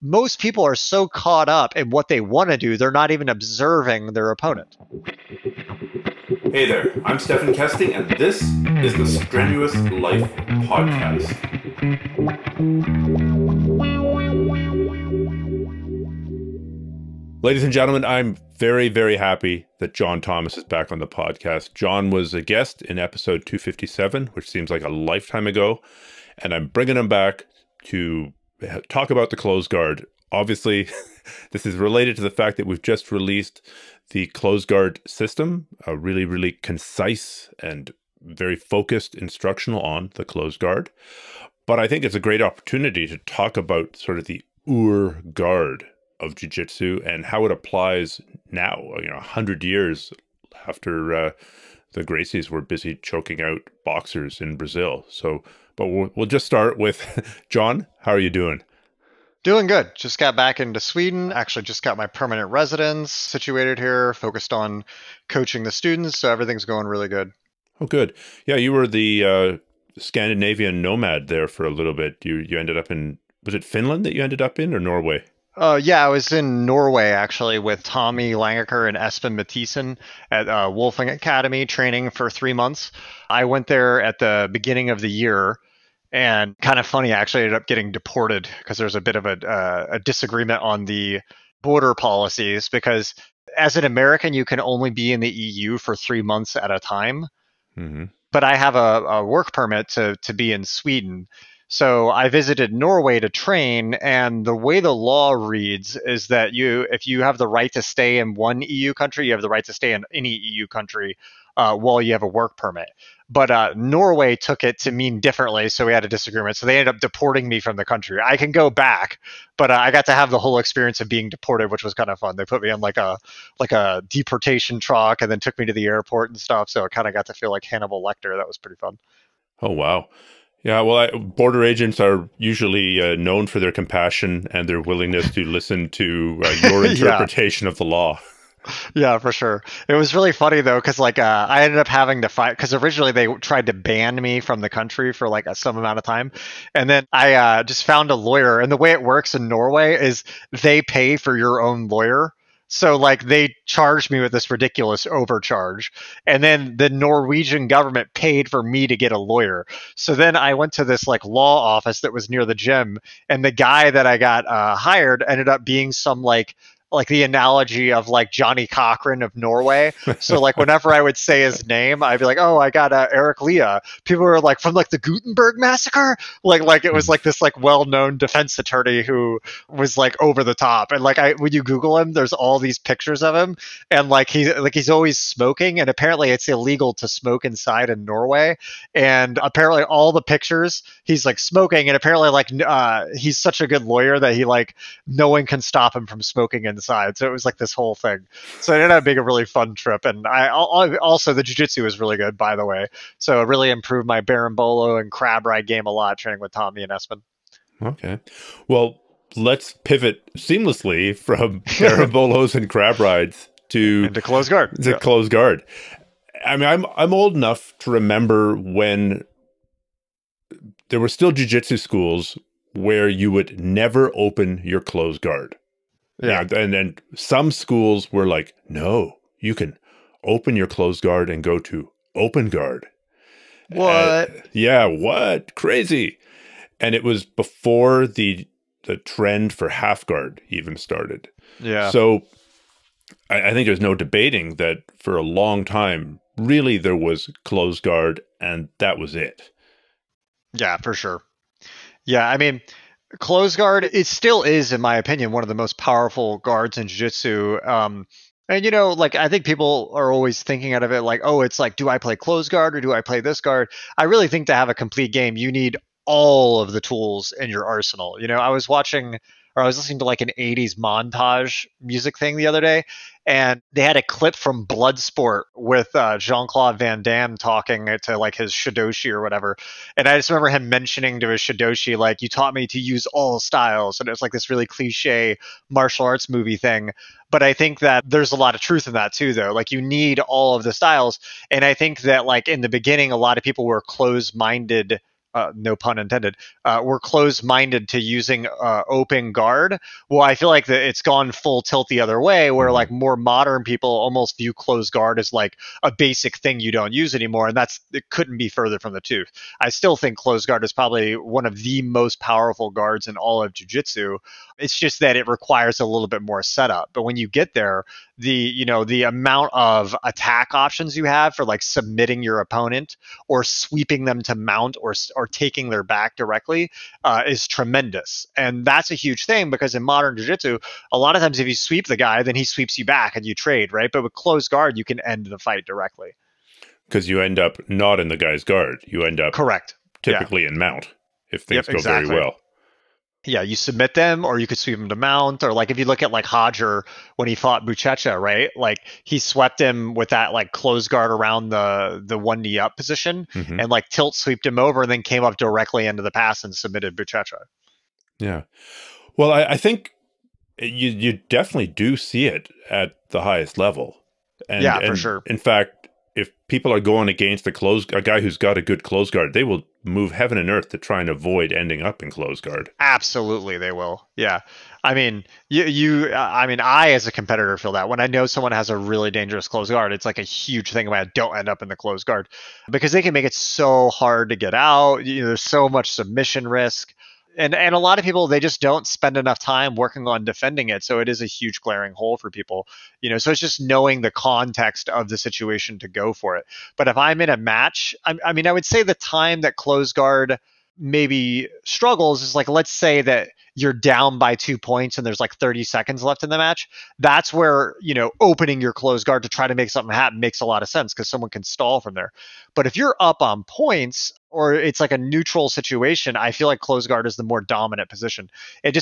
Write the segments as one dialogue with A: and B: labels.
A: most people are so caught up in what they want to do, they're not even observing their opponent.
B: Hey there, I'm Stephan Kesting, and this is the Strenuous Life Podcast. Ladies and gentlemen, I'm very, very happy that John Thomas is back on the podcast. John was a guest in episode 257, which seems like a lifetime ago, and I'm bringing him back to talk about the closed guard. Obviously, this is related to the fact that we've just released the closed guard system, a really, really concise and very focused instructional on the closed guard. But I think it's a great opportunity to talk about sort of the guard of Jiu-Jitsu and how it applies now, 100 years after the Gracies were busy choking out boxers in Brazil. But we'll just start with John. How are you doing?
A: Doing good. Just got back into Sweden. Actually, just got my permanent residence situated here, focused on coaching the students. So everything's going really good.
B: Oh, good. Yeah, you were the Scandinavian nomad there for a little bit. You ended up in, was it Finland that you ended up in, or Norway?
A: Yeah, I was in Norway, actually, with Tommy Langaker and Espen Mathisen at Wolfing Academy training for 3 months. I went there at the beginning of the year. And kind of funny, I actually ended up getting deported because there's a bit of a disagreement on the border policies, because as an American, you can only be in the EU for 3 months at a time. Mm-hmm. But I have a work permit to be in Sweden. So I visited Norway to train, and the way the law reads is that if you have the right to stay in one EU country, you have the right to stay in any EU country while you have a work permit. But Norway took it to mean differently, so we had a disagreement. So they ended up deporting me from the country. I can go back, but I got to have the whole experience of being deported, which was kind of fun. They put me on like a deportation truck and then took me to the airport and stuff. So I kind of got to feel like Hannibal Lecter. That was pretty fun.
B: Oh, wow. Yeah, well, border agents are usually known for their compassion and their willingness to listen to your interpretation of the law.
A: Yeah, for sure. It was really funny, though, because I ended up having to fight, because originally they tried to ban me from the country for like some amount of time. And then I just found a lawyer. And the way it works in Norway is they pay for your own lawyer. So they charged me with this ridiculous overcharge. And then the Norwegian government paid for me to get a lawyer. So then I went to this law office that was near the gym. And the guy that I got hired ended up being some like the analogy of Johnny Cochran of Norway. So whenever I would say his name, I'd be like, oh, I got Eric Leah. People were from the Gutenberg massacre. It was this well-known defense attorney who was over the top. And when you Google him, there's all these pictures of him. And he's always smoking. And apparently it's illegal to smoke inside in Norway. And apparently all the pictures, he's smoking. And apparently he's such a good lawyer that he no one can stop him from smoking inside. So it was this whole thing. So it ended up being a really fun trip. And I also, the jiu-jitsu was really good, by the way. So it really improved my berimbolo and crab ride game a lot, training with Tommy and Espen.
B: Okay. Well, let's pivot seamlessly from berimbolos and crab rides into
A: closed guard.
B: Closed guard. I mean, I'm old enough to remember when there were still jiu-jitsu schools where you would never open your closed guard. Yeah, and then some schools were like, no, you can open your closed guard and go to open guard.
A: What?
B: Yeah, what? Crazy. And it was before the trend for half guard even started.
A: Yeah.
B: So I think there's no debating that for a long time, really there was closed guard and that was it. Yeah,
A: for sure. Yeah, I mean, closed guard, it still is, in my opinion, one of the most powerful guards in jiu-jitsu. And, I think people are always thinking out of it oh, it's do I play closed guard or do I play this guard? I really think to have a complete game, you need all of the tools in your arsenal. I was listening to an 80s montage music thing the other day, and they had a clip from Bloodsport with Jean-Claude Van Damme talking to his Shidoshi or whatever. And I just remember him mentioning to his Shidoshi, you taught me to use all styles. And it was this really cliche martial arts movie thing. But I think that there's a lot of truth in that too, though. You need all of the styles. And I think that in the beginning, a lot of people were closed-minded no pun intended, were closed-minded to using open guard. Well, I feel like it's gone full tilt the other way, where like more modern people almost view closed guard as like a basic thing you don't use anymore, and it couldn't be further from the truth. I still think closed guard is probably one of the most powerful guards in all of jiu-jitsu. It's just that it requires a little bit more setup. But when you get there, the amount of attack options you have for like submitting your opponent or sweeping them to mount or taking their back directly is tremendous. And that's a huge thing, because in modern jiu-jitsu, a lot of times if you sweep the guy, then he sweeps you back and you trade, right? But with closed guard, you can end the fight directly.
B: Because you end up not in the guy's guard. You end up
A: correct,
B: typically in mount if things go very well.
A: Yeah, you submit them, or you could sweep them to mount, or like if you look at like Hodger when he fought Buchecha, right? Like he swept him with that like close guard around the one knee up position, and like tilt sweeped him over, and then came up directly into the pass and submitted Buchecha.
B: Yeah, well, I think you definitely do see it at the highest level, and
A: for sure.
B: In fact, if people are going against a guy who's got a good close guard, they will move heaven and earth to try and avoid ending up in close guard.
A: Absolutely, they will. Yeah, I mean, I as a competitor feel that when I know someone has a really dangerous close guard, it's like a huge thing about don't end up in the close guard, because they can make it so hard to get out. There's so much submission risk. And a lot of people, they just don't spend enough time working on defending it. So it is a huge glaring hole for people, so it's just knowing the context of the situation to go for it. But if I'm in a match, I would say the time that close guard maybe struggles is like, let's say that you're down by 2 points and there's like 30 seconds left in the match. That's where, opening your close guard to try to make something happen makes a lot of sense, because someone can stall from there. But if you're up on points, or it's like a neutral situation, I feel like close guard is the more dominant position. It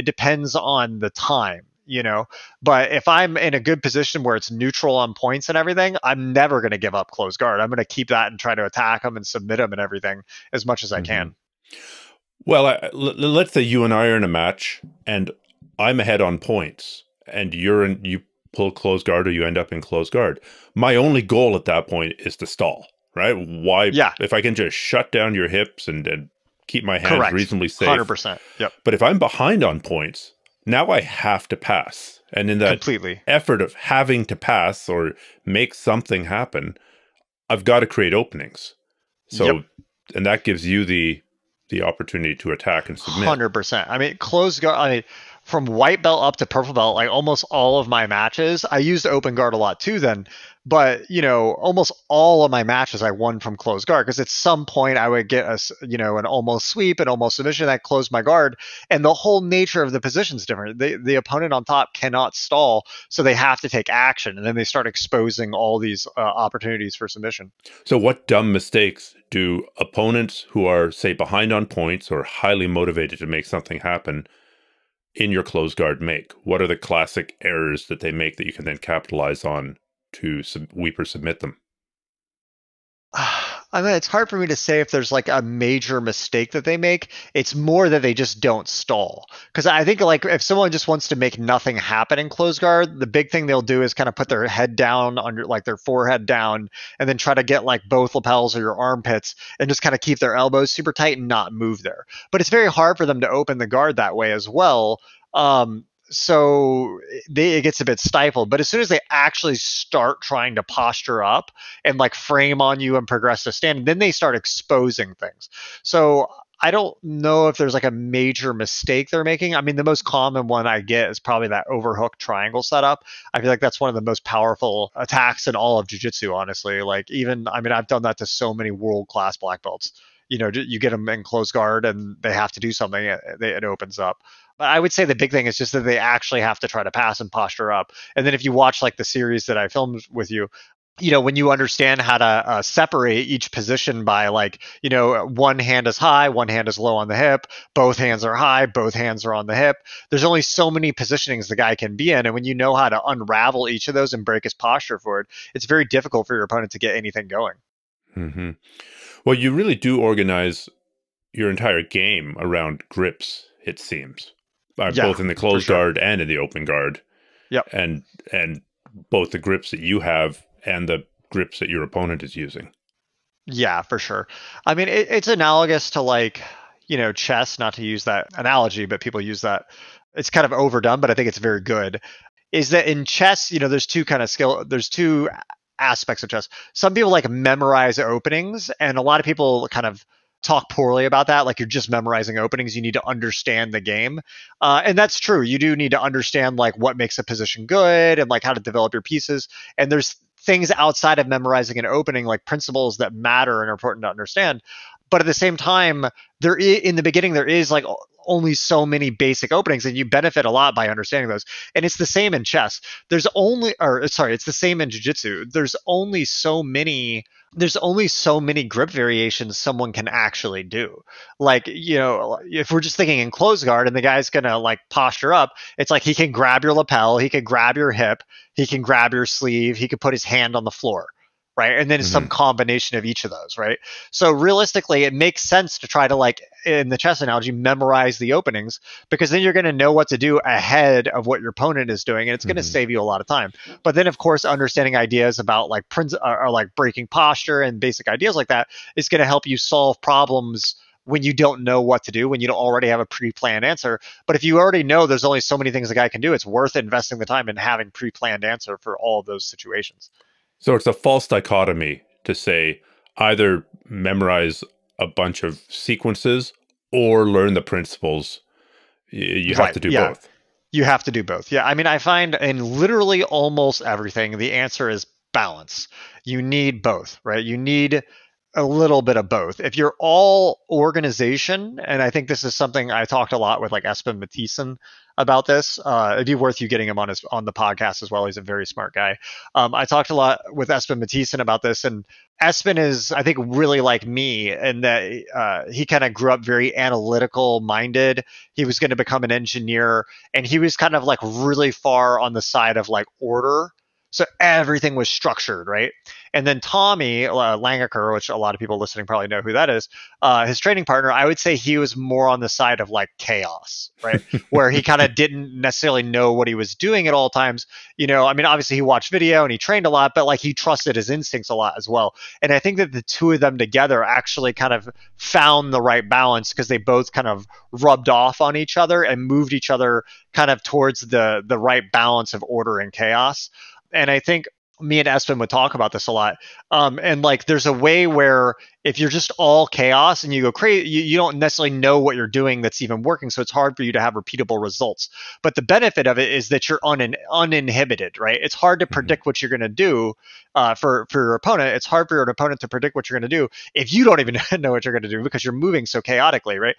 A: depends on the time, But if I'm in a good position where it's neutral on points and everything, I'm never going to give up close guard. I'm going to keep that and try to attack them and submit them and everything as much as I can.
B: Well, let's say you and I are in a match and I'm ahead on points, and you pull close guard or you end up in close guard. My only goal at that point is to stall, right? Why?
A: Yeah.
B: If I can just shut down your hips and keep my hands reasonably safe.
A: 100%. Yep.
B: But if I'm behind on points, now I have to pass. And in that effort of having to pass or make something happen, I've got to create openings. So, and that gives you the opportunity to attack and submit.
A: 100%. I mean, close guard, from white belt up to purple belt, like almost all of my matches, I used open guard a lot too then. But, almost all of my matches I won from close guard, because at some point I would get an almost sweep, an almost submission that closed my guard. And the whole nature of the position is different. The opponent on top cannot stall, so they have to take action. And then they start exposing all these opportunities for submission.
B: So what dumb mistakes do opponents who are, say, behind on points or highly motivated to make something happen in your close guard make? What are the classic errors that they make that you can then capitalize on to sweep or submit them?
A: It's hard for me to say if there's like a major mistake that they make. It's more that they just don't stall. Because I think like if someone just wants to make nothing happen in close guard, the big thing they'll do is kind of put their head down on like their forehead down, and then try to get like both lapels or your armpits and just kind of keep their elbows super tight and not move there. But it's very hard for them to open the guard that way as well. So it gets a bit stifled. But as soon as they actually start trying to posture up and like frame on you and progress to stand, then they start exposing things. So I don't know if there's like a major mistake they're making. I mean, the most common one I get is probably that overhook triangle setup. I feel like that's one of the most powerful attacks in all of jiu-jitsu, honestly. Like I've done that to so many world-class black belts. You get them in close guard and they have to do something, it opens up. But I would say the big thing is just that they actually have to try to pass and posture up. And then if you watch like the series that I filmed with you, when you understand how to separate each position by like, one hand is high, one hand is low on the hip, both hands are high, both hands are on the hip. There's only so many positionings the guy can be in. And when you know how to unravel each of those and break his posture for it, it's very difficult for your opponent to get anything going.
B: Mm-hmm. Well, you really do organize your entire game around grips, it seems. Both in the closed guard and in the open guard.
A: Yep.
B: And both the grips that you have and the grips that your opponent is using.
A: Yeah, for sure. I mean, it's analogous to like, chess, not to use that analogy, but people use that. It's kind of overdone, but I think it's very good. Is that in chess, there's two aspects of chess. Some people like memorize openings, and a lot of people kind of talk poorly about that. Like you're just memorizing openings. You need to understand the game. And that's true. You do need to understand like what makes a position good and like how to develop your pieces. And there's things outside of memorizing an opening, like principles that matter and are important to understand. But at the same time, in the beginning there is like only so many basic openings, and you benefit a lot by understanding those. And it's the same in chess. It's the same in jiu-jitsu. There's only so many grip variations someone can actually do. Like, if we're just thinking in close guard and the guy's gonna like posture up, it's like he can grab your lapel, he can grab your hip, he can grab your sleeve, he can put his hand on the floor, right? And then some combination of each of those, right? So realistically, it makes sense to try to, like in the chess analogy, memorize the openings, because then you're going to know what to do ahead of what your opponent is doing, and it's going to save you a lot of time. But then, of course, understanding ideas about like or like breaking posture and basic ideas like that is going to help you solve problems when you don't know what to do, when you don't already have a pre-planned answer. But if you already know there's only so many things a guy can do, it's worth investing the time in having pre-planned answer for all of those situations.
B: So it's a false dichotomy to say either memorize a bunch of sequences or learn the principles. You have to do both.
A: You have to do both. Yeah. I mean, I find in literally almost everything, the answer is balance. You need both, right? You need a little bit of both. If you're all organization, and I think this is something I talked a lot with like Espen Mathisen about this. It'd be worth you getting him on the podcast as well. He's a very smart guy. I talked a lot with Espen Mathisen about this, and Espen is, I think, really like me in that he kind of grew up very analytical minded. He was going to become an engineer, and he was kind of like really far on the side of like order. So everything was structured, right? And then Tommy Langaker, which a lot of people listening probably know who that is, his training partner, I would say he was more on the side of like chaos, right? Where he kind of didn't necessarily know what he was doing at all times. I mean, obviously he watched video and he trained a lot, but like he trusted his instincts a lot as well. And I think that the two of them together actually kind of found the right balance, because they both kind of rubbed off on each other and moved each other kind of towards the right balance of order and chaos. And I think me and Espen would talk about this a lot. And like, there's a way where if you're just all chaos and you go crazy, you don't necessarily know what you're doing that's even working. So it's hard for you to have repeatable results. But the benefit of it is that you're uninhibited, right? It's hard to predict what you're going to do for your opponent. It's hard for your opponent to predict what you're going to do if you don't even know what you're going to do, because you're moving so chaotically, right?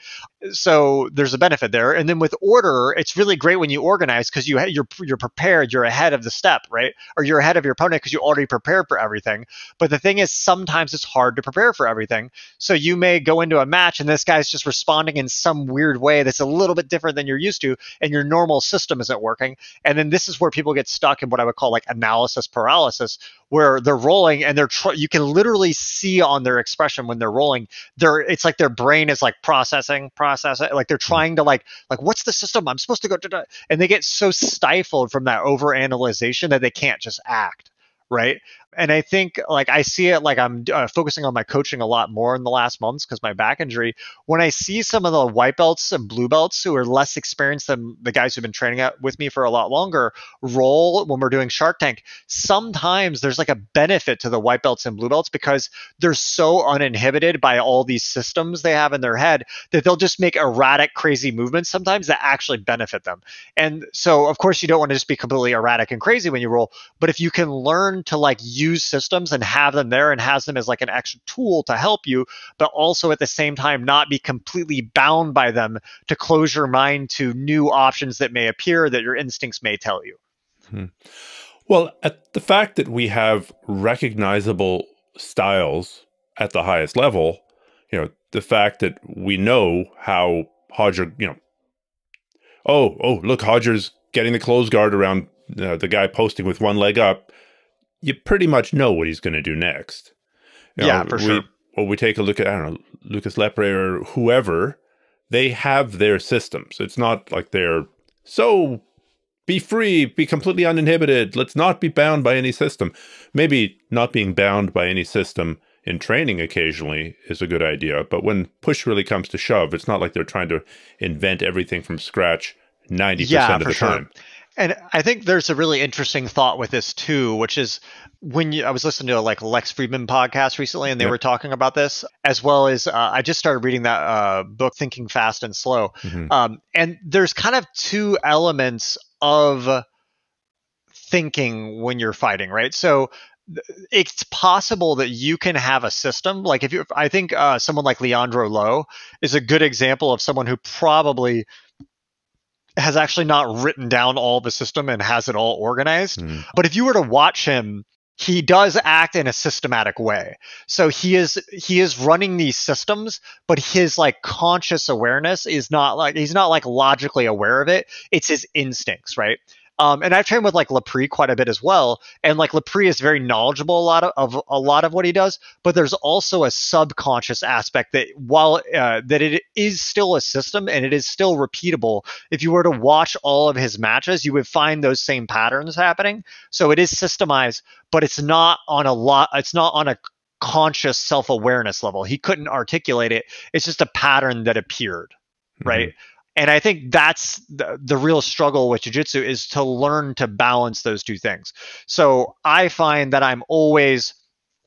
A: So there's a benefit there. And then with order, it's really great when you organize, because you're prepared, you're ahead of the step, right? Or you're ahead of your opponent because you already prepared for everything. But the thing is, sometimes it's hard to prepare for everything. So you may go into a match and this guy's just responding in some weird way that's a little bit different than you're used to, and your normal system isn't working. And then this is where people get stuck in what I would call like analysis paralysis, where they're rolling and you can literally see on their expression when they're rolling, it's like their brain is like processing, like they're trying to like what's the system I'm supposed to go to, and they get so stifled from that overanalyzation that they can't just act, right? And I think like I see it, like I'm focusing on my coaching a lot more in the last months because my back injury. When I see some of the white belts and blue belts who are less experienced than the guys who've been training with me for a lot longer roll when we're doing Shark Tank, sometimes there's like a benefit to the white belts and blue belts because they're so uninhibited by all these systems they have in their head that they'll just make erratic, crazy movements sometimes that actually benefit them. And so, of course, you don't want to just be completely erratic and crazy when you roll, but if you can learn to like use systems and have them there and has them as like an extra tool to help you, but also at the same time not be completely bound by them, to close your mind to new options that may appear that your instincts may tell you.
B: Well, at the fact that we have recognizable styles at the highest level, the fact that we know how Hodger, look, Hodger's getting the close guard around the guy posting with one leg up, you pretty much know what he's going to do next.
A: For sure.
B: Or we take a look at, I don't know, Lucas Lepre or whoever, they have their systems. It's not like they're so be free, be completely uninhibited. Let's not be bound by any system. Maybe not being bound by any system in training occasionally is a good idea. But when push really comes to shove, it's not like they're trying to invent everything from scratch 90% of
A: for
B: the
A: sure.
B: time.
A: And I think there's a really interesting thought with this too, which is I was listening to like Lex Friedman podcast recently, and they
B: Yep.
A: were talking about this, as well as I just started reading that book, Thinking Fast and Slow. And there's kind of two elements of thinking when you're fighting, right? So it's possible that you can have a system like I think someone like Leandro Lowe is a good example of someone who probably has actually not written down all the system and has it all organized. But if you were to watch him, he does act in a systematic way. So he is running these systems, but his like conscious awareness is not like he's not like logically aware of it. It's his instincts, right? And I've trained with like Lepre quite a bit as well, and like Lepre is very knowledgeable a lot of what he does. But there's also a subconscious aspect that while that it is still a system and it is still repeatable. If you were to watch all of his matches, you would find those same patterns happening. So it is systemized, but it's not on a conscious self-awareness level. He couldn't articulate it. It's just a pattern that appeared, right? And I think that's the real struggle with jiu-jitsu is to learn to balance those two things. So I find that I'm always,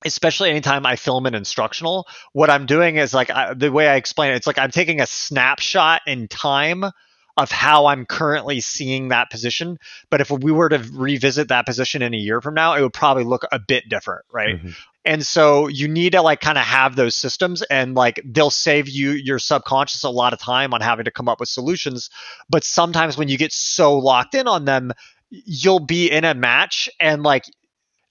A: especially anytime I film an instructional, what I'm doing is like the way I explain it, it's like I'm taking a snapshot in time of how I'm currently seeing that position. But if we were to revisit that position in a year from now, it would probably look a bit different, right? And so you need to like kind of have those systems, and like they'll save your subconscious a lot of time on having to come up with solutions. But sometimes when you get so locked in on them, you'll be in a match and like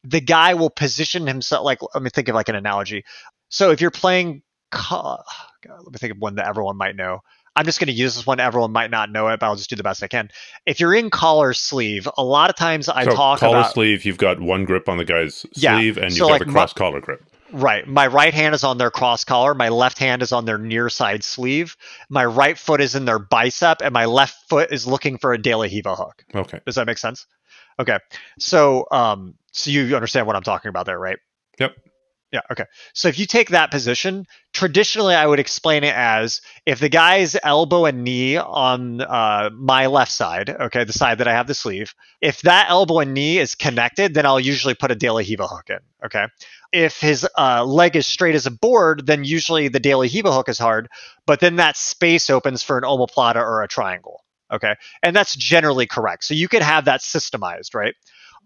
A: the guy will position himself. Like, let me think of like an analogy. So if you're playing, God, let me think of one that everyone might know. I'm just going to use this one. Everyone might not know it, but I'll just do the best I can. If you're in collar sleeve, a lot of times I talk
B: collar
A: about
B: sleeve. You've got one grip on the guy's sleeve, and you've got the cross collar grip.
A: Right. My right hand is on their cross collar. My left hand is on their near side sleeve. My right foot is in their bicep, and my left foot is looking for a De La Hiva hook.
B: Okay.
A: Does that make sense? Okay. So, so you understand what I'm talking about there, right?
B: Yep.
A: Yeah. Okay. So if you take that position, traditionally I would explain it as if the guy's elbow and knee on my left side, okay, the side that I have the sleeve, if that elbow and knee is connected, then I'll usually put a De La Hiva hook in. Okay. If his leg is straight as a board, then usually the De La Hiva hook is hard, but then that space opens for an omoplata or a triangle. Okay. And that's generally correct. So you could have that systemized, right?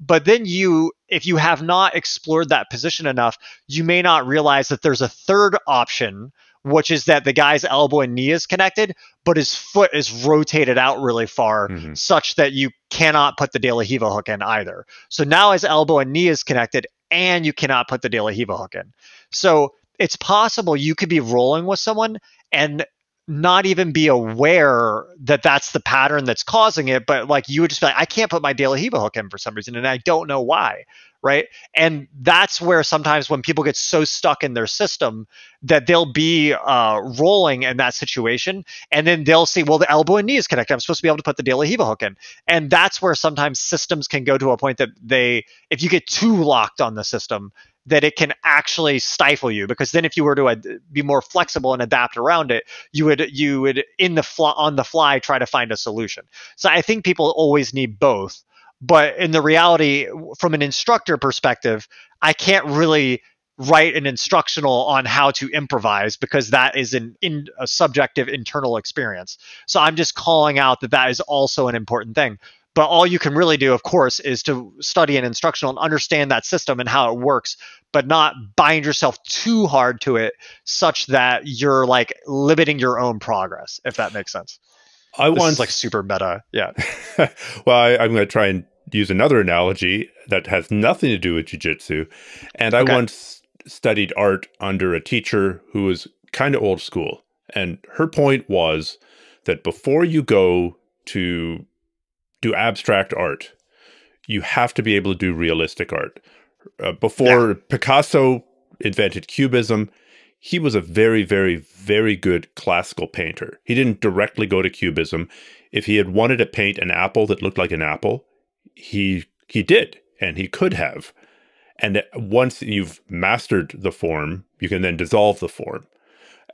A: But then if you have not explored that position enough, you may not realize that there's a third option, which is that the guy's elbow and knee is connected, but his foot is rotated out really far, such that you cannot put the De La Hiva hook in either. So now his elbow and knee is connected, and you cannot put the De La Hiva hook in. So it's possible you could be rolling with someone and not even be aware that that's the pattern that's causing it, but like you would just be like, I can't put my De La Hiva hook in for some reason, and I don't know why, right? And that's where sometimes when people get so stuck in their system that they'll be rolling in that situation, and then they'll see, well, the elbow and knee is connected. I'm supposed to be able to put the De La Hiva hook in. And that's where sometimes systems can go to a point that if you get too locked on the system, that it can actually stifle you, because then if you were to be more flexible and adapt around it, you would on the fly try to find a solution. So I think people always need both. But in the reality, from an instructor perspective, I can't really write an instructional on how to improvise, because that is a subjective internal experience. So I'm just calling out that is also an important thing. But all you can really do, of course, is to study an instructional and understand that system and how it works, but not bind yourself too hard to it such that you're like limiting your own progress, if that makes sense. This is like super meta. Yeah.
B: Well, I'm going to try and use another analogy that has nothing to do with jiu-jitsu. And I once studied art under a teacher who was kind of old school. And her point was that before you go to do abstract art, you have to be able to do realistic art. Before Picasso invented Cubism, he was a very, very, very good classical painter. He didn't directly go to Cubism. If he had wanted to paint an apple that looked like an apple, he did, and he could have. And once you've mastered the form, you can then dissolve the form,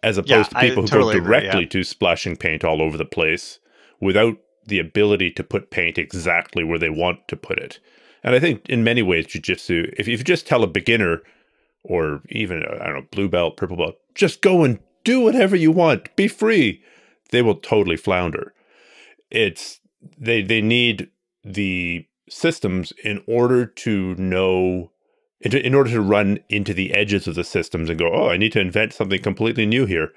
B: as
A: Yeah,
B: opposed to
A: I
B: people who go
A: totally agree. Yeah.
B: directly to splashing paint all over the place without the ability to put paint exactly where they want to put it. And I think in many ways, jiu-jitsu, if you just tell a beginner or even, I don't know, blue belt, purple belt, just go and do whatever you want, be free, they will totally flounder. It's they need the systems in order to know, in order to run into the edges of the systems and go, oh, I need to invent something completely new here.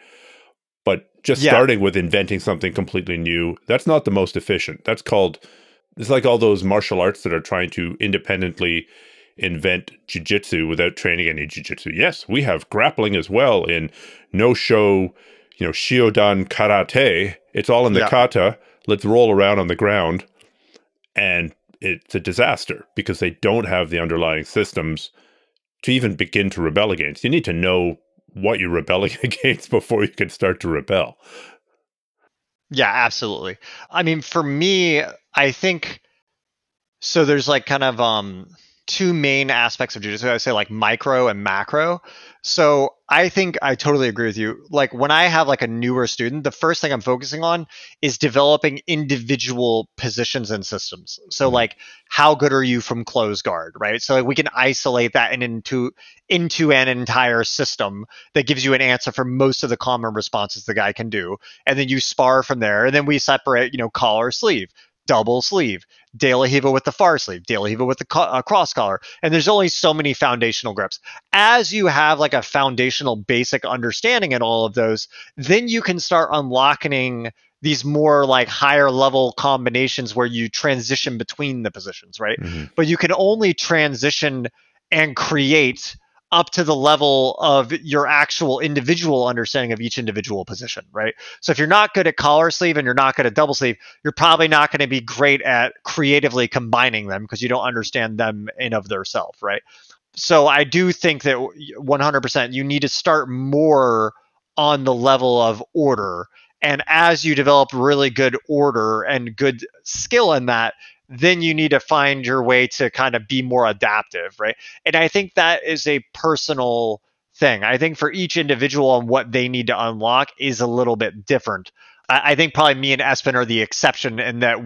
B: But just
A: Yeah.
B: starting with inventing something completely new, that's not the most efficient. It's like all those martial arts that are trying to independently invent jiu-jitsu without training any jiu-jitsu. Yes, we have grappling as well in no-show, Shiodan karate. It's all in the
A: Yeah.
B: kata. Let's roll around on the ground. And it's a disaster because they don't have the underlying systems to even begin to rebel against. You need to know what you're rebelling against before you can start to rebel.
A: Yeah, absolutely. I mean, for me, I think so there's like kind of two main aspects of jiu-jitsu. I would say like micro and macro. So I think I totally agree with you. Like when I have like a newer student, the first thing I'm focusing on is developing individual positions and systems. So like how good are you from close guard, right? So like we can isolate that into an entire system that gives you an answer for most of the common responses the guy can do. And then you spar from there. And then we separate, collar, sleeve, double sleeve, De La Riva with the far sleeve, De La Riva with the cross collar. And there's only so many foundational grips. As you have like a foundational basic understanding in all of those, then you can start unlocking these more like higher level combinations where you transition between the positions, right?
B: Mm-hmm.
A: But you can only transition and create up to the level of your actual individual understanding of each individual position, right? So if you're not good at collar sleeve and you're not good at double sleeve, you're probably not going to be great at creatively combining them because you don't understand them in of theirself, right? So I do think that 100% you need to start more on the level of order. And as you develop really good order and good skill in that, then you need to find your way to kind of be more adaptive, right? And I think that is a personal thing. I think for each individual and what they need to unlock is a little bit different. I think probably me and Espen are the exception in that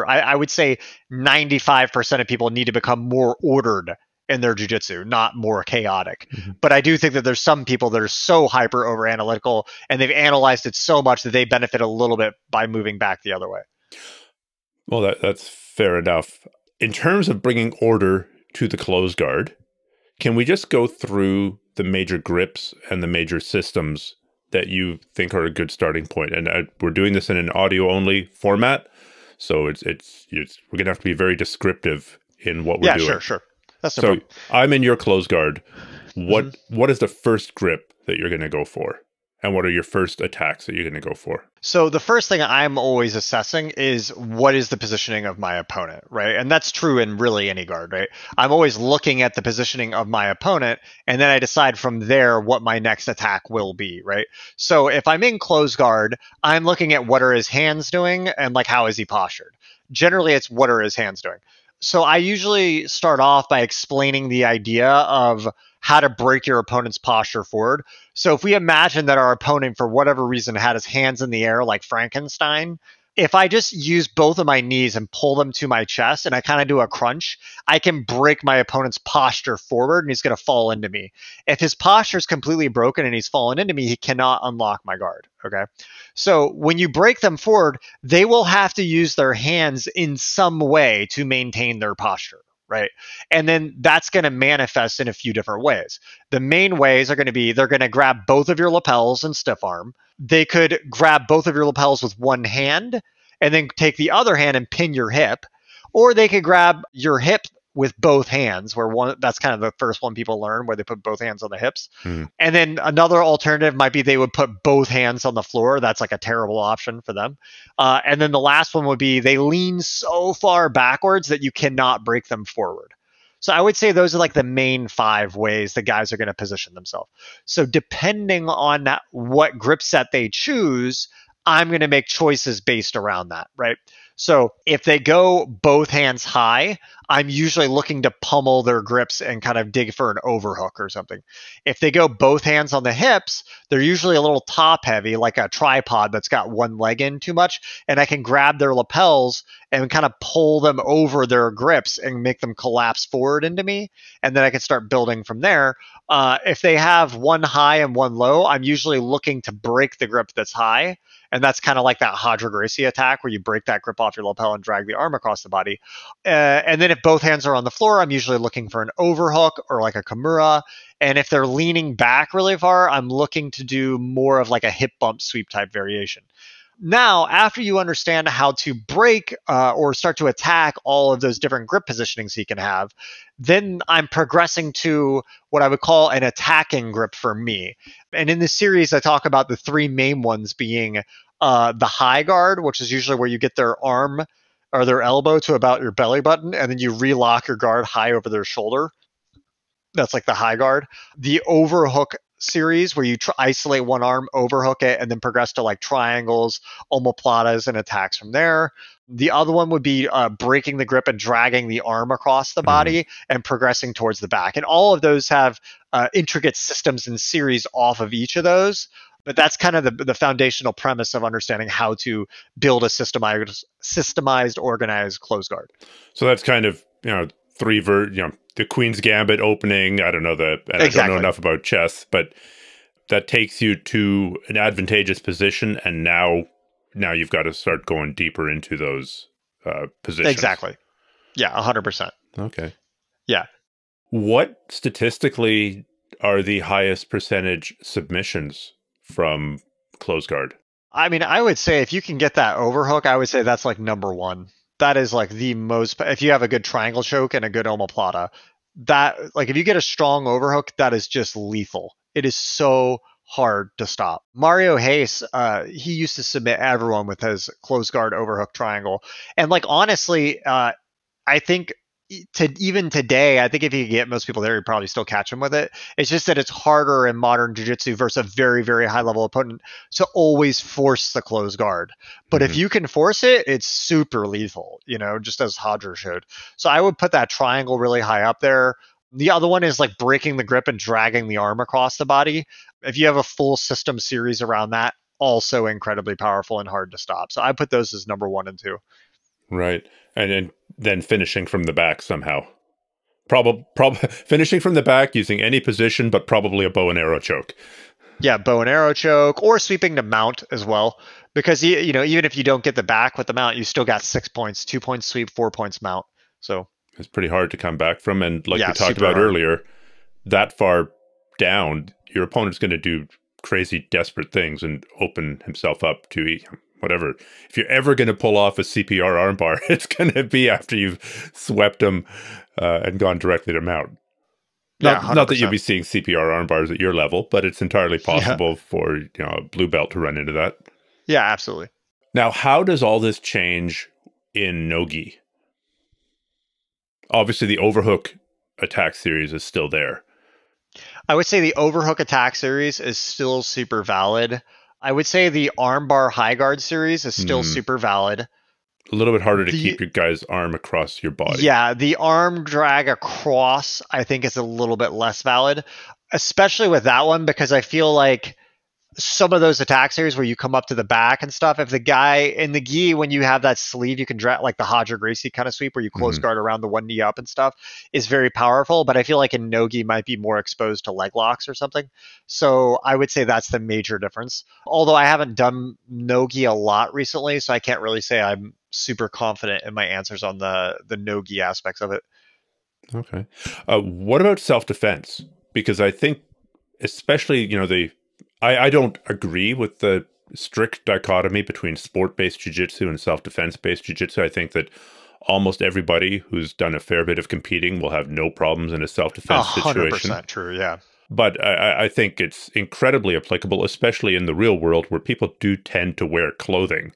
A: I would say 95% of people need to become more ordered in their jiu-jitsu, not more chaotic. Mm-hmm. But I do think that there's some people that are so hyper over analytical and they've analyzed it so much that they benefit a little bit by moving back the other way.
B: Well, that's fair enough. In terms of bringing order to the close guard, can we just go through the major grips and the major systems that you think are a good starting point? And we're doing this in an audio-only format, so we're going to have to be very descriptive in what we're doing.
A: Yeah, sure. That's no
B: so
A: problem.
B: I'm in your close guard. What is the first grip that you're going to go for? And what are your first attacks that you're going to go for?
A: So the first thing I'm always assessing is what is the positioning of my opponent, right? And that's true in really any guard, right? I'm always looking at the positioning of my opponent, and then I decide from there what my next attack will be, right? So if I'm in close guard, I'm looking at what are his hands doing and like how is he postured. Generally, it's what are his hands doing. So I usually start off by explaining the idea of how to break your opponent's posture forward. So if we imagine that our opponent, for whatever reason, had his hands in the air like Frankenstein, if I just use both of my knees and pull them to my chest and I kind of do a crunch, I can break my opponent's posture forward and he's going to fall into me. If his posture is completely broken and he's fallen into me, he cannot unlock my guard. Okay. So when you break them forward, they will have to use their hands in some way to maintain their posture. Right. And then that's going to manifest in a few different ways. The main ways are going to be they're going to grab both of your lapels and stiff arm. They could grab both of your lapels with one hand and then take the other hand and pin your hip. Or they could grab your hip with both hands, that's kind of the first one people learn, where they put both hands on the hips. And then another alternative might be they would put both hands on the floor. That's like a terrible option for them. And then the last one would be they lean so far backwards that you cannot break them forward. So I would say those are like the main 5 ways the guys are going to position themselves. So depending on what grip set they choose, I'm going to make choices based around that, right? So if they go both hands high, I'm usually looking to pummel their grips and kind of dig for an overhook or something. If they go both hands on the hips, they're usually a little top heavy, like a tripod that's got one leg in too much, and I can grab their lapels and kind of pull them over their grips and make them collapse forward into me, and then I can start building from there. If they have one high and one low, I'm usually looking to break the grip that's high, and that's kind of like that Hadra Gracie attack where you break that grip off your lapel and drag the arm across the body. And then if both hands are on the floor, I'm usually looking for an overhook or like a Kimura. And if they're leaning back really far, I'm looking to do more of like a hip bump sweep type variation. Now, after you understand how to break or start to attack all of those different grip positionings you can have, then I'm progressing to what I would call an attacking grip for me. And in this series, I talk about the three main ones being the high guard, which is usually where you get their arm or their elbow to about your belly button, and then you relock your guard high over their shoulder. That's like the high guard. The overhook series where you isolate one arm, overhook it, and then progress to like triangles, omoplatas, and attacks from there. The other one would be breaking the grip and dragging the arm across the body and progressing towards the back. And all of those have intricate systems and series off of each of those. But that's kind of the foundational premise of understanding how to build a systemized, organized close guard.
B: So that's kind of, the Queen's Gambit opening. I don't know and I don't know enough about chess, but that takes you to an advantageous position, and now you've got to start going deeper into those positions.
A: Exactly. Yeah, 100%.
B: Okay.
A: Yeah.
B: What statistically are the highest percentage submissions from close guard?
A: I mean, I would say if you can get that overhook, I would say that's like number one. That is like the most, if you have a good triangle choke and a good omoplata, that like if you get a strong overhook, that is just lethal. It is so hard to stop. Mario Hayes, he used to submit everyone with his close guard overhook triangle. And like, honestly, I think even today, I think if you get most people there, you'd probably still catch them with it. It's just that it's harder in modern jiu-jitsu versus a very, very high level opponent to always force the close guard. But if you can force it, it's super lethal, just as Hadra showed. So I would put that triangle really high up there. The other one is like breaking the grip and dragging the arm across the body. If you have a full system series around that, also incredibly powerful and hard to stop. So I put those as number 1 and 2.
B: Right. And then finishing from the back somehow. Finishing from the back using any position, but probably a bow and arrow choke.
A: Yeah, bow and arrow choke, or sweeping to mount as well. Because, even if you don't get the back with the mount, you still got 6 points, 2 points sweep, 4 points mount. So
B: it's pretty hard to come back from. And like we talked about earlier, that far down, your opponent's going to do crazy, desperate things and open himself up to whatever. If you're ever going to pull off a CPR armbar, it's going to be after you've swept them and gone directly to mount. Not that you'll be seeing CPR armbars at your level, but it's entirely possible for a blue belt to run into that.
A: Yeah, absolutely.
B: Now, how does all this change in no-gi? Obviously, the overhook attack series is still there.
A: I would say the overhook attack series is still super valid. I would say the armbar high guard series is still super valid.
B: A little bit harder to keep your guy's arm across your body.
A: Yeah, the arm drag across, I think, is a little bit less valid, especially with that one, because I feel like some of those attack series where you come up to the back and stuff, if the guy in the gi, when you have that sleeve, you can drag like the Hadra Gracie kind of sweep where you close guard around the one knee up and stuff, is very powerful. But I feel like in no-gi might be more exposed to leg locks or something. So I would say that's the major difference. Although I haven't done no-gi a lot recently, so I can't really say I'm super confident in my answers on the no-gi aspects of it.
B: Okay. What about self-defense? Because I think, especially, I don't agree with the strict dichotomy between sport-based jiu-jitsu and self-defense-based jiu-jitsu. I think that almost everybody who's done a fair bit of competing will have no problems in a self-defense situation.
A: 100% true, yeah.
B: But I think it's incredibly applicable, especially in the real world where people do tend to wear clothing.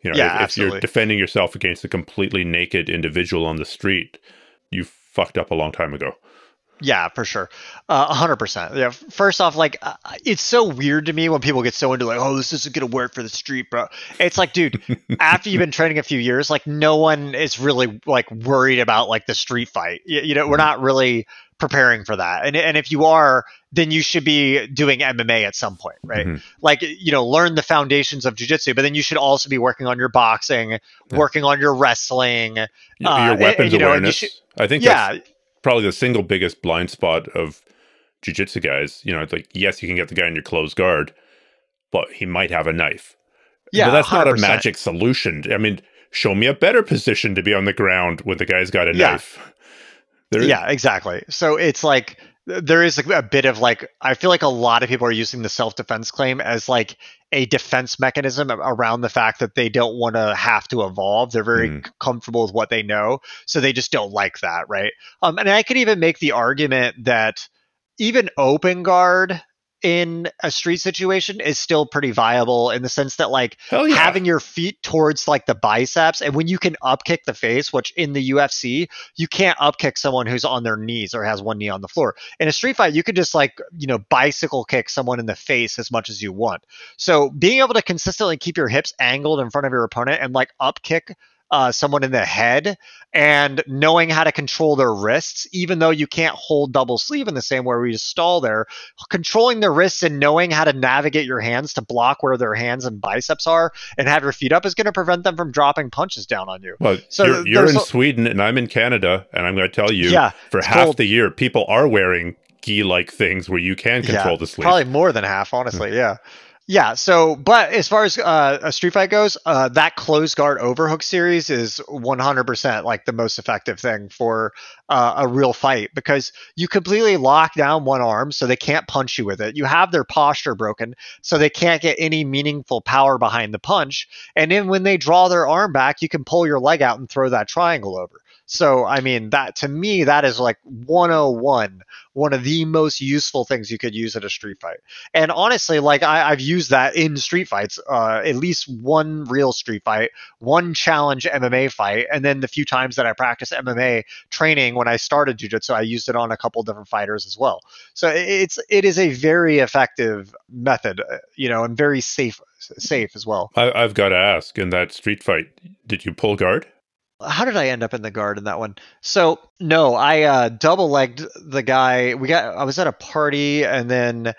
B: If you're defending yourself against a completely naked individual on the street, you fucked up a long time ago.
A: Yeah, for sure. 100%. Yeah. First off, like, it's so weird to me when people get so into like, oh, this isn't going to work for the street, bro. It's like, dude, after you've been training a few years, like, no one is really like worried about like the street fight. We're
B: Mhm.
A: not really preparing for that. And if you are, then you should be doing MMA at some point, right?
B: Mhm.
A: Like, learn the foundations of jiu-jitsu, but then you should also be working on your boxing,
B: Yeah.
A: working on your wrestling,
B: Your weapons
A: and you should,
B: awareness. I think that's
A: yeah,
B: probably the single biggest blind spot of jiu-jitsu guys. It's like, yes, you can get the guy in your closed guard, but he might have a knife. But
A: yeah,
B: that's not a
A: 100%.
B: magic solution. I mean, show me a better position to be on the ground when the guy's got a
A: Yeah.
B: knife. There,
A: Yeah, exactly. So it's like there is a bit of like I feel like a lot of people are using the self-defense claim as like a defense mechanism around the fact that they don't want to have to evolve. They're very
B: Mhm.
A: comfortable with what they know, so they just don't like that, right? And I could even make the argument that even open guard in a street situation is still pretty viable in the sense that like
B: Hell yeah.
A: having your feet towards like the biceps, and when you can up kick the face, which in the UFC you can't up kick someone who's on their knees or has one knee on the floor. In a street fight, you could just like, bicycle kick someone in the face as much as you want. So being able to consistently keep your hips angled in front of your opponent and like up kick someone in the head, and knowing how to control their wrists, even though you can't hold double sleeve in the same way where you just stall there, controlling their wrists and knowing how to navigate your hands to block where their hands and biceps are and have your feet up is going to prevent them from dropping punches down on you.
B: Well,
A: So
B: you're
A: there's
B: in Sweden and I'm in Canada, and I'm going to tell you,
A: yeah,
B: for
A: it's
B: half
A: cold.
B: the year, people are wearing gi-like things where you can
A: Yeah,
B: control the sleeve.
A: probably more than half, honestly. Yeah. Yeah. So, but as far as a street fight goes, that closed guard overhook series is 100% like the most effective thing for a real fight, because you completely lock down one arm so they can't punch you with it. You have their posture broken so they can't get any meaningful power behind the punch. And then when they draw their arm back, you can pull your leg out and throw that triangle over. So, I mean, that to me, that is like 101, one of the most useful things you could use at a street fight. And honestly, like I've used that in street fights, at least one real street fight, one challenge MMA fight, and then the few times that I practiced MMA training when I started jiu-jitsu, I used it on a couple different fighters as well. So it is a very effective method, and very safe as well.
B: I've got to ask, in that street fight, did you pull guard?
A: How did I end up in the guard in that one? So no, I double legged the guy. I was at a party, and then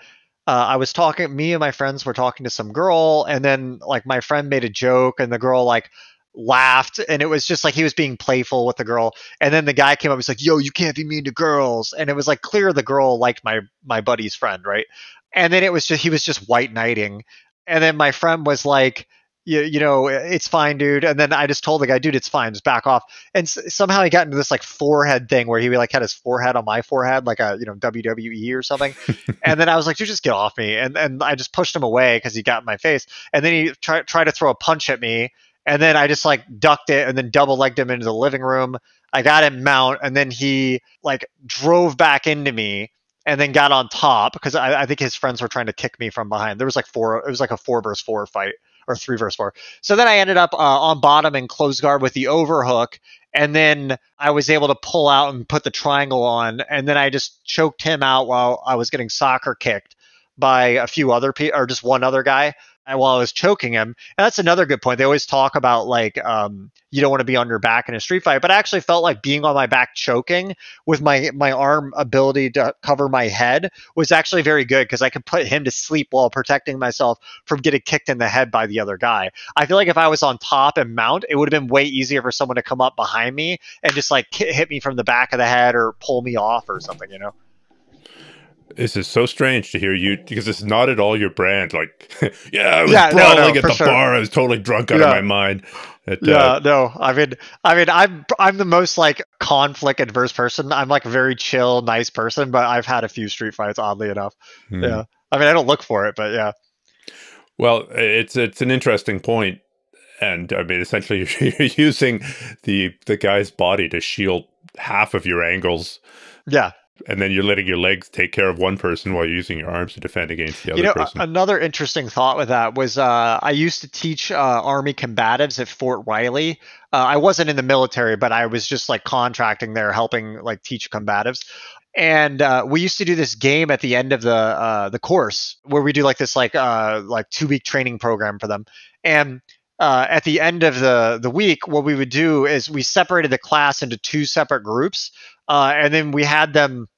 A: I was talking. Me and my friends were talking to some girl, and then like my friend made a joke, and the girl like laughed, and it was just like he was being playful with the girl. And then the guy came up, he's like, "Yo, you can't be mean to girls," and it was like clear the girl liked my buddy's friend, right? And then it was just he was just white knighting, and then my friend was like, it's fine, dude. And then I just told the guy, dude, it's fine, just back off. And somehow he got into this like forehead thing where he like had his forehead on my forehead, like a WWE or something. And then I was like, dude, just get off me. And I just pushed him away because he got in my face. And then he tried to throw a punch at me. And then I just like ducked it and then double legged him into the living room. I got him mount, and then he like drove back into me and then got on top because I think his friends were trying to kick me from behind. There was like four. It was like a 4 versus 4 fight, or 3 versus 4. So then I ended up on bottom and closed guard with the overhook. And then I was able to pull out and put the triangle on. And then I just choked him out while I was getting soccer kicked by a few other people, or just one other guy, and while I was choking him. And that's another good point. They always talk about like, you don't want to be on your back in a street fight, but I actually felt like being on my back choking with my arm ability to cover my head was actually very good, because I could put him to sleep while protecting myself from getting kicked in the head by the other guy. I feel like if I was on top and mount, it would have been way easier for someone to come up behind me and just like hit me from the back of the head or pull me off or something.
B: This is so strange to hear you, because it's not at all your brand. Like, yeah, I was
A: Yeah,
B: brawling
A: no,
B: at
A: for
B: the
A: sure.
B: bar. I was totally drunk out of my mind.
A: Yeah, no. I mean, I'm the most like conflict adverse person. I'm like a very chill, nice person, but I've had a few street fights, oddly enough.
B: Hmm.
A: Yeah. I mean, I don't look for it, but yeah.
B: Well, it's an interesting point, and I mean, essentially, you're using the guy's body to shield half of your angles.
A: Yeah.
B: And then you're letting your legs take care of one person while you're using your arms to defend against the other person.
A: Another interesting thought with that was I used to teach Army combatives at Fort Riley. I wasn't in the military, but I was just like contracting there, helping like teach combatives. And we used to do this game at the end of the course where we do like this like 2-week training program for them. And at the end of the week, what we would do is we separated the class into 2 separate groups, and then we had them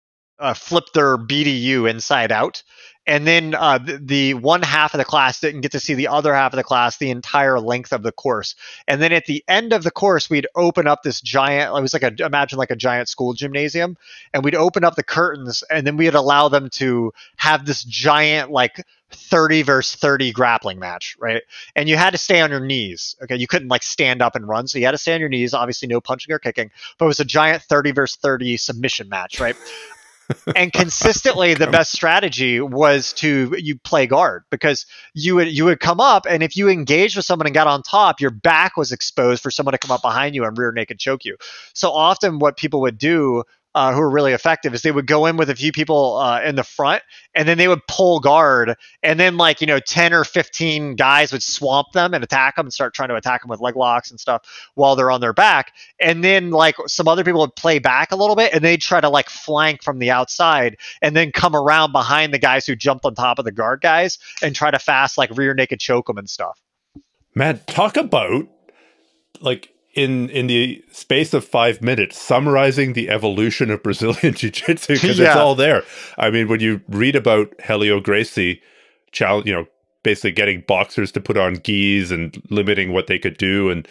A: flip their BDU inside out. And then the one half of the class didn't get to see the other half of the class the entire length of the course. And then at the end of the course, we'd open up this giant, it was like imagine like a giant school gymnasium, and we'd open up the curtains, and then we'd allow them to have this giant like 30 versus 30 grappling match, right? And you had to stay on your knees. Okay, you couldn't like stand up and run, so you had to stay on your knees. Obviously, no punching or kicking, but it was a giant 30 versus 30 submission match, right? And consistently the best strategy was you play guard, because you would come up, and if you engaged with someone and got on top, your back was exposed for someone to come up behind you and rear naked choke you. So often what people would do who are really effective is they would go in with a few people in the front, and then they would pull guard, and then 10 or 15 guys would swamp them and attack them and start trying to attack them with leg locks and stuff while they're on their back. And then some other people would play back a little bit, and they'd try to flank from the outside and then come around behind the guys who jumped on top of the guard guys and try to fast rear naked choke them and stuff.
B: Man, talk about in the space of 5 minutes, summarizing the evolution of Brazilian Jiu-Jitsu, because it's all there. I mean, when you read about Helio Gracie, basically getting boxers to put on gis and limiting what they could do, and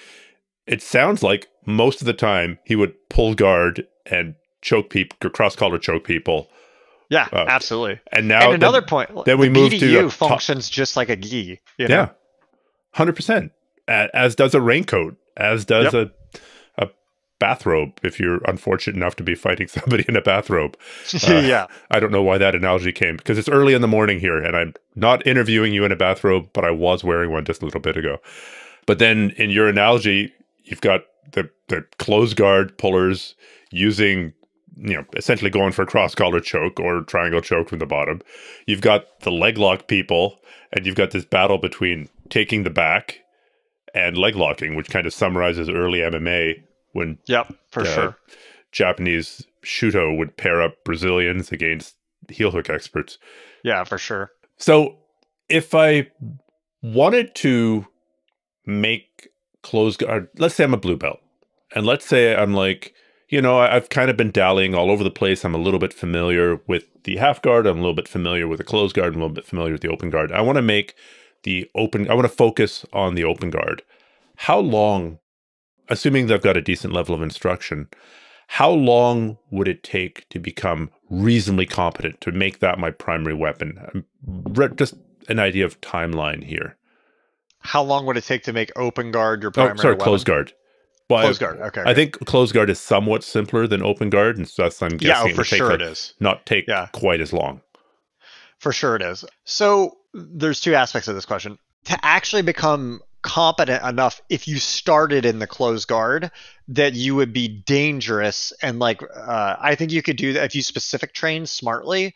B: it sounds like most of the time he would pull guard and choke people, cross-collar choke people.
A: Yeah, absolutely.
B: And now,
A: another point,
B: then we move
A: BDU functions just like a gi.
B: Yeah, 100%. As does a raincoat. As does a bathrobe, if you're unfortunate enough to be fighting somebody in a bathrobe.
A: Yeah.
B: I don't know why that analogy came, because it's early in the morning here, and I'm not interviewing you in a bathrobe, but I was wearing one just a little bit ago. But then in your analogy, you've got the close guard pullers using, essentially going for a cross-collar choke or triangle choke from the bottom. You've got the leg lock people, and you've got this battle between taking the back and leg locking, which kind of summarizes early MMA when
A: sure.
B: Japanese Shuto would pair up Brazilians against heel hook experts.
A: Yeah, for sure.
B: So if I wanted to make close guard, let's say I'm a blue belt, and let's say I'm I've kind of been dallying all over the place. I'm a little bit familiar with the half guard. I'm a little bit familiar with the close guard. I'm a little bit familiar with the open guard. I want to focus on the open guard. How long, assuming that I've got a decent level of instruction, how long would it take to become reasonably competent to make that my primary weapon? Just an idea of timeline here.
A: How long would it take to make open guard your primary weapon?
B: Close guard. Well,
A: close guard, okay.
B: I think close guard is somewhat simpler than open guard, and so that's, I'm guessing it would take quite as long.
A: For sure it is. So there's 2 aspects of this question. To actually become competent enough, if you started in the closed guard, that you would be dangerous, and I think you could do that if you specific train smartly.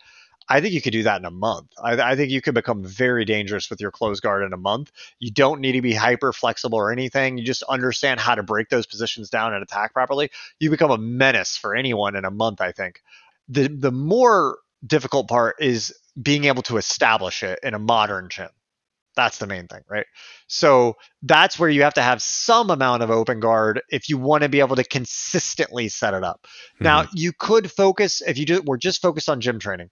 A: I think you could do that in a month. I think you could become very dangerous with your closed guard in a month. You don't need to be hyper flexible or anything. You just understand how to break those positions down and attack properly. You become a menace for anyone in a month, I think. The more difficult part is being able to establish it in a modern gym. That's the main thing, right? So that's where you have to have some amount of open guard if you want to be able to consistently set it up. Mm-hmm. Now, you could focus, if you were just focused on gym training,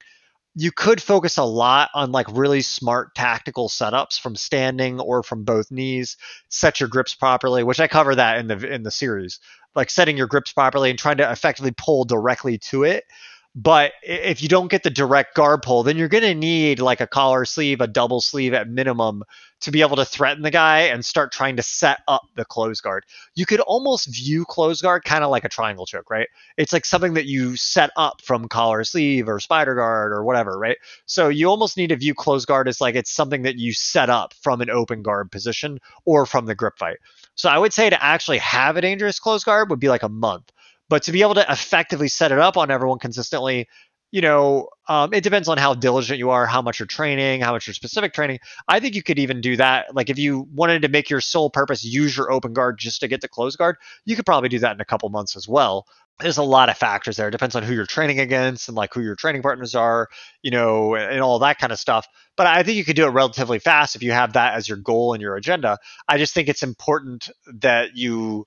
A: you could focus a lot on really smart tactical setups from standing or from both knees, set your grips properly, which I cover that in the series, setting your grips properly and trying to effectively pull directly to it. But if you don't get the direct guard pull, then you're going to need a collar sleeve, a double sleeve at minimum to be able to threaten the guy and start trying to set up the close guard. You could almost view close guard kind of like a triangle choke, right? It's something that you set up from collar sleeve or spider guard or whatever, right? So you almost need to view close guard as it's something that you set up from an open guard position or from the grip fight. So I would say to actually have a dangerous close guard would be a month. But to be able to effectively set it up on everyone consistently, it depends on how diligent you are, how much you're training, how much your specific training. I think you could even do that. Like if you wanted to make your sole purpose use your open guard just to get the close guard, you could probably do that in a couple months as well. There's a lot of factors there. It depends on who you're training against and like who your training partners are, and all that kind of stuff. But I think you could do it relatively fast if you have that as your goal and your agenda. I just think it's important that you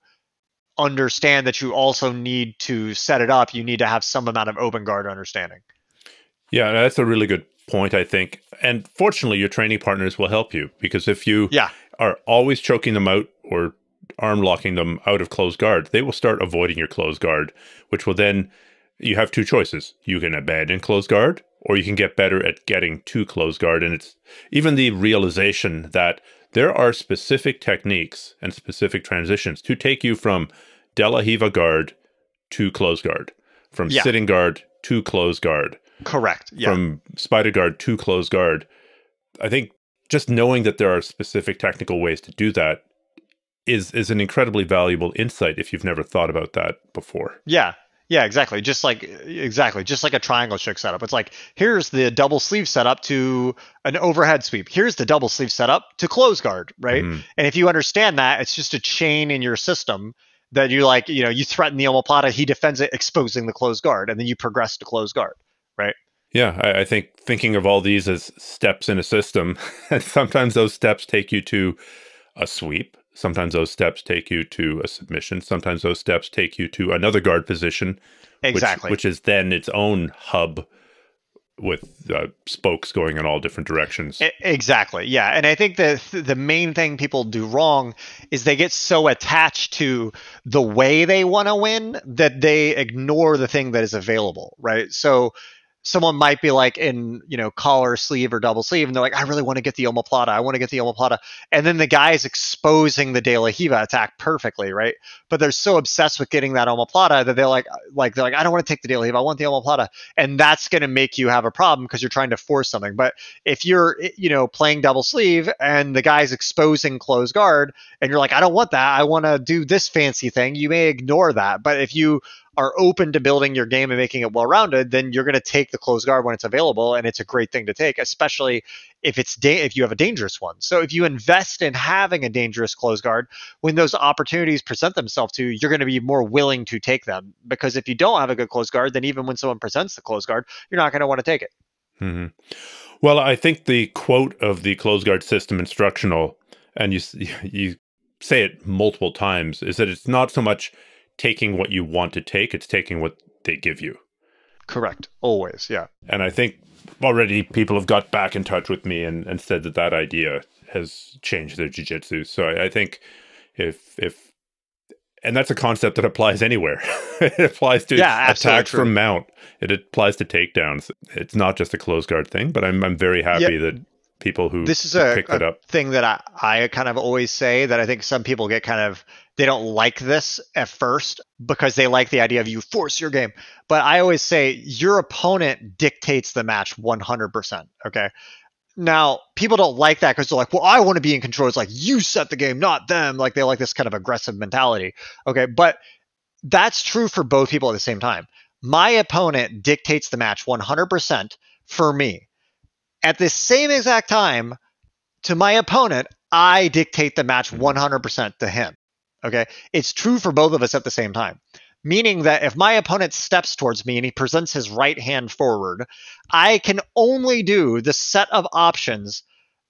A: understand that you also need to set it up. You need to have some amount of open guard understanding.
B: Yeah, that's a really good point, I think. And fortunately, your training partners will help you, because if you are always choking them out or arm locking them out of closed guard, they will start avoiding your closed guard, which will then, you have two choices. You can abandon closed guard, or you can get better at getting to closed guard. And it's even the realization that there are specific techniques and specific transitions to take you from De La Riva guard to closed guard, from sitting guard to closed guard.
A: Correct. Yeah.
B: From spider guard to closed guard. I think just knowing that there are specific technical ways to do that is an incredibly valuable insight if you've never thought about that before.
A: Yeah. Yeah, exactly. Just like a triangle choke setup. It's like, here's the double sleeve setup to an overhead sweep. Here's the double sleeve setup to close guard, right?
B: Mm-hmm.
A: And if you understand that, it's just a chain in your system that you threaten the omoplata, he defends it, exposing the closed guard, and then you progress to closed guard, right?
B: Yeah, I think thinking of all these as steps in a system, and sometimes those steps take you to a sweep. Sometimes those steps take you to a submission. Sometimes those steps take you to another guard position, which is then its own hub with spokes going in all different directions.
A: Exactly. Yeah. And I think that the main thing people do wrong is they get so attached to the way they want to win that they ignore the thing that is available, right? So someone might be like in, collar sleeve or double sleeve, and they're like, I really want to get the omoplata. I want to get the omoplata. And then the guy is exposing the De La Riva attack perfectly, right? But they're so obsessed with getting that omoplata that they're like, I don't want to take the De La Riva. I want the omoplata. And that's going to make you have a problem because you're trying to force something. But if you're, playing double sleeve and the guy's exposing closed guard and you're like, I don't want that. I want to do this fancy thing. You may ignore that. But if you are open to building your game and making it well-rounded, then you're going to take the closed guard when it's available, and it's a great thing to take, especially if you have a dangerous one. So if you invest in having a dangerous closed guard, when those opportunities present themselves to you, you're going to be more willing to take them. Because if you don't have a good closed guard, then even when someone presents the closed guard, you're not going to want to take it.
B: Mm-hmm. Well, I think the quote of the closed guard system instructional, and you say it multiple times, is that it's not so much taking what you want to take, it's taking what they give you.
A: Correct. Always. Yeah.
B: And I think already people have got back in touch with me and said that idea has changed their jiu-jitsu. So I think and that's a concept that applies anywhere. It applies to attacks from mount. It applies to takedowns. It's not just a closed guard thing, but I'm very happy that people who
A: this is
B: picked it up.
A: Thing that I kind of always say, that I think some people get they don't like this at first because they like the idea of you force your game. But I always say your opponent dictates the match 100%. Okay. Now, people don't like that because they're like, well, I want to be in control. It's like, you set the game, not them. Like, they like this kind of aggressive mentality. Okay. But that's true for both people at the same time. My opponent dictates the match 100% for me. At the same exact time, to my opponent, I dictate the match 100% to him. Okay. It's true for both of us at the same time. Meaning that if my opponent steps towards me and he presents his right hand forward, I can only do the set of options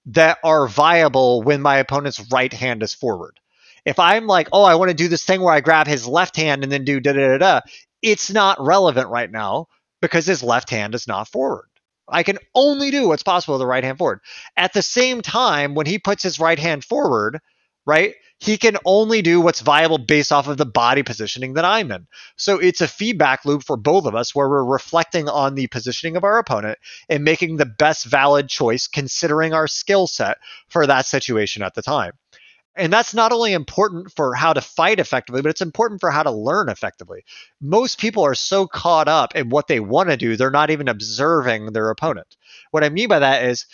A: that are viable when my opponent's right hand is forward. If I'm like, oh, I want to do this thing where I grab his left hand and then do da-da-da-da, it's not relevant right now because his left hand is not forward. I can only do what's possible with the right hand forward. At the same time, when he puts his right hand forward, right, he can only do what's viable based off of the body positioning that I'm in. So it's a feedback loop for both of us where we're reflecting on the positioning of our opponent and making the best valid choice considering our skill set for that situation at the time. And that's not only important for how to fight effectively, but it's important for how to learn effectively. Most people are so caught up in what they want to do, they're not even observing their opponent. What I mean by that is,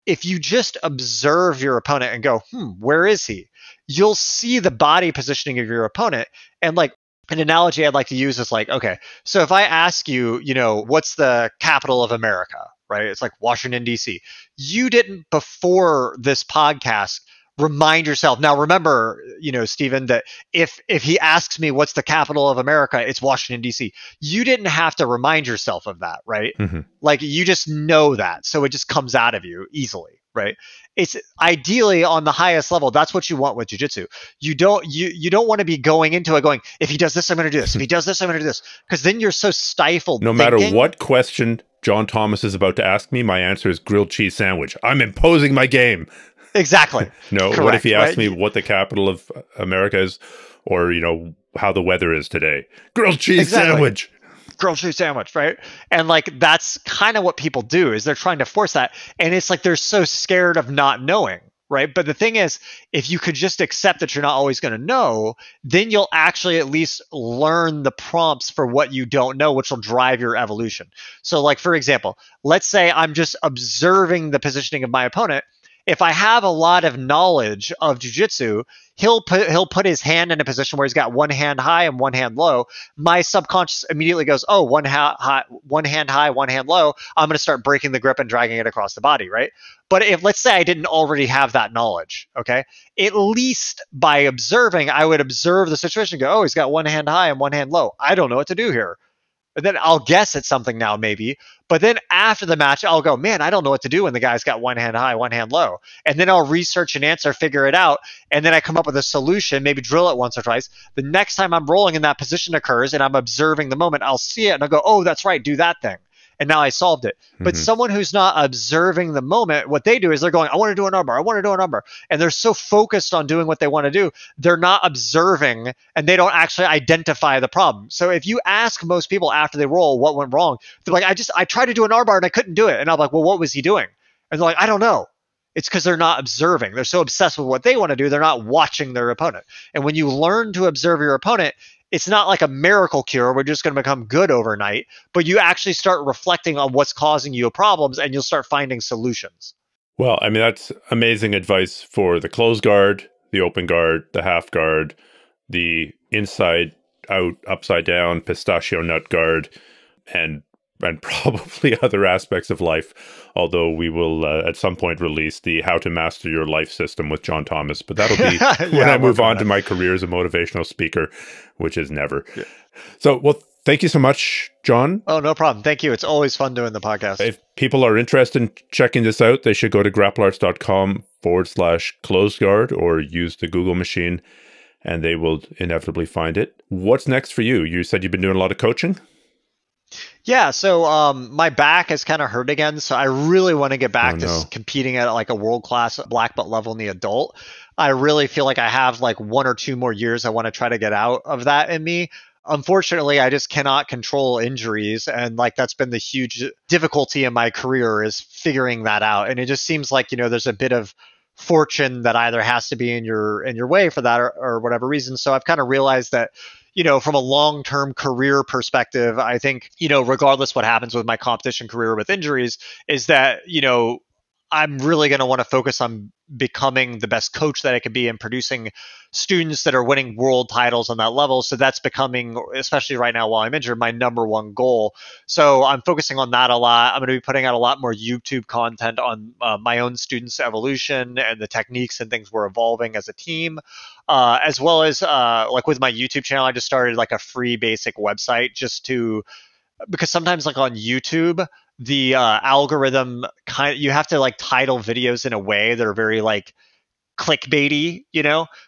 A: if you just observe your opponent and go, where is he? You'll see the body positioning of your opponent. And like, an analogy I'd like to use is like, okay, so if I ask you, what's the capital of America, right? It's like Washington, D.C. You didn't, before this podcast, remind yourself. Now, remember, Stephen, that if he asks me what's the capital of America, it's Washington, D.C. You didn't have to remind yourself of that, right?
B: Mm-hmm.
A: Like, you just know that. So it just comes out of you easily, right? It's ideally on the highest level. That's what you want with jiu-jitsu. You don't want to be going into it going, if he does this, I'm going to do this. If he does this, I'm going to do this. Because then you're so stifled.
B: No matter what question John Thomas is about to ask me, my answer is grilled cheese sandwich. I'm imposing my game.
A: Exactly.
B: No,
A: Correct,
B: what if he asks
A: right?
B: me what the capital of America is, or how the weather is today? Grilled cheese sandwich.
A: Grilled cheese sandwich, right? And like, that's kind of what people do, is they're trying to force that. And it's like they're so scared of not knowing, right? But the thing is, if you could just accept that you're not always going to know, then you'll actually at least learn the prompts for what you don't know, which will drive your evolution. So like, for example, let's say I'm just observing the positioning of my opponent. If I have a lot of knowledge of jiu-jitsu, he'll put his hand in a position where he's got one hand high and one hand low. My subconscious immediately goes, oh, one hand high, one hand low. I'm going to start breaking the grip and dragging it across the body, right? But if, let's say I didn't already have that knowledge, okay, at least by observing, I would observe the situation and go, oh, he's got one hand high and one hand low. I don't know what to do here. And then I'll guess at something now, maybe. But then after the match, I'll go, man, I don't know what to do when the guy's got one hand high, one hand low. And then I'll research an answer, figure it out, and then I come up with a solution, maybe drill it once or twice. The next time I'm rolling and that position occurs and I'm observing the moment, I'll see it and I'll go, oh, that's right, do that thing. And now I solved it. Mm-hmm. But someone who's not observing the moment, what they do is they're going, I want to do an armbar. I want to do an armbar. And they're so focused on doing what they want to do, they're not observing and they don't actually identify the problem. So if you ask most people after they roll what went wrong, they're like, I tried to do an armbar and I couldn't do it. And I'm like, well, what was he doing? And they're like, I don't know. It's because they're not observing. They're so obsessed with what they want to do, they're not watching their opponent. And when you learn to observe your opponent, it's not like a miracle cure. We're just going to become good overnight, but you actually start reflecting on what's causing you problems and you'll start finding solutions.
B: Well, I mean, that's amazing advice for the closed guard, the open guard, the half guard, the inside out, upside down, pistachio nut guard, and probably other aspects of life, although we will at some point release the How to Master Your Life system with John Thomas. But that'll be when I move on to my career as a motivational speaker, which is never. Yeah. So, well, thank you so much, John.
A: Oh, no problem. Thank you. It's always fun doing the podcast.
B: If people are interested in checking this out, they should go to grapplearts.com/closed guard or use the Google machine and they will inevitably find it. What's next for you? You said you've been doing a lot of coaching?
A: Yeah, so my back is kind of hurt again, so I really want to get back to competing at like a world-class black belt level in the adult. I really feel like I have like 1 or 2 more years I want to try to get out of that in me. Unfortunately, I just cannot control injuries, and like that's been the huge difficulty in my career, is figuring that out. And it just seems like, there's a bit of fortune that either has to be in your way for that or whatever reason. So I've kind of realized that, from a long-term career perspective, I think, regardless what happens with my competition career with injuries, is that, I'm really going to want to focus on becoming the best coach that I can be and producing students that are winning world titles on that level. So that's becoming, especially right now while I'm injured, my number one goal. So I'm focusing on that a lot. I'm going to be putting out a lot more YouTube content on my own students' evolution and the techniques and things we're evolving as a team, as well as like with my YouTube channel, I just started like a free basic website because sometimes like on YouTube, the algorithm you have to like title videos in a way that are very like clickbaity,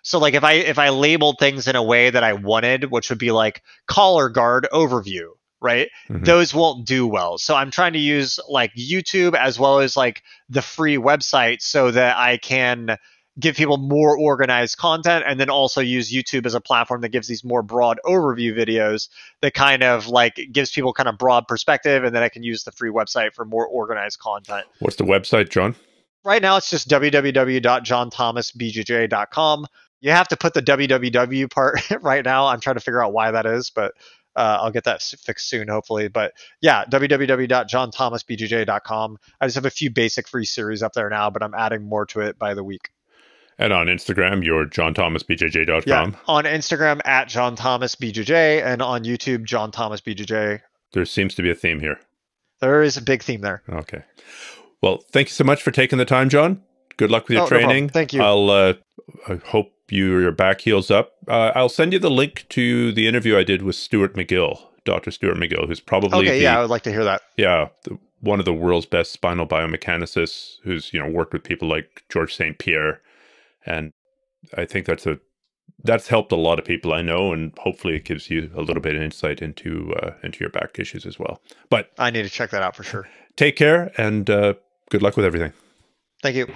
A: so like if I labeled things in a way that I wanted, which would be like collar guard overview, right? Mm-hmm. Those won't do well. So I'm trying to use like YouTube as well as like the free website so that I can give people more organized content, and then also use YouTube as a platform that gives these more broad overview videos that kind of like gives people kind of broad perspective, and then I can use the free website for more organized content.
B: What's the website, John?
A: Right now it's just www.johnthomasbjj.com. You have to put the www part right now. I'm trying to figure out why that is, but I'll get that fixed soon, hopefully. But yeah, www.johnthomasbjj.com. I just have a few basic free series up there now, but I'm adding more to it by the week.
B: And on Instagram, you're johnthomasbjj.com.
A: Yeah, on Instagram at johnthomasbjj and on YouTube, johnthomasbjj.
B: There seems to be a theme here.
A: There is a big theme there.
B: Okay. Well, thank you so much for taking the time, John. Good luck with your training.
A: No, thank you.
B: I hope your back heals up. I'll send you the link to the interview I did with Stuart McGill, Dr. Stuart McGill, who's probably
A: I would like to hear that.
B: Yeah, one of the world's best spinal biomechanicists, who's worked with people like George St. Pierre, and I think that's helped a lot of people I know, and hopefully it gives you a little bit of insight into your back issues as well. But
A: I need to check that out for sure.
B: Take care, and good luck with everything.
A: Thank you.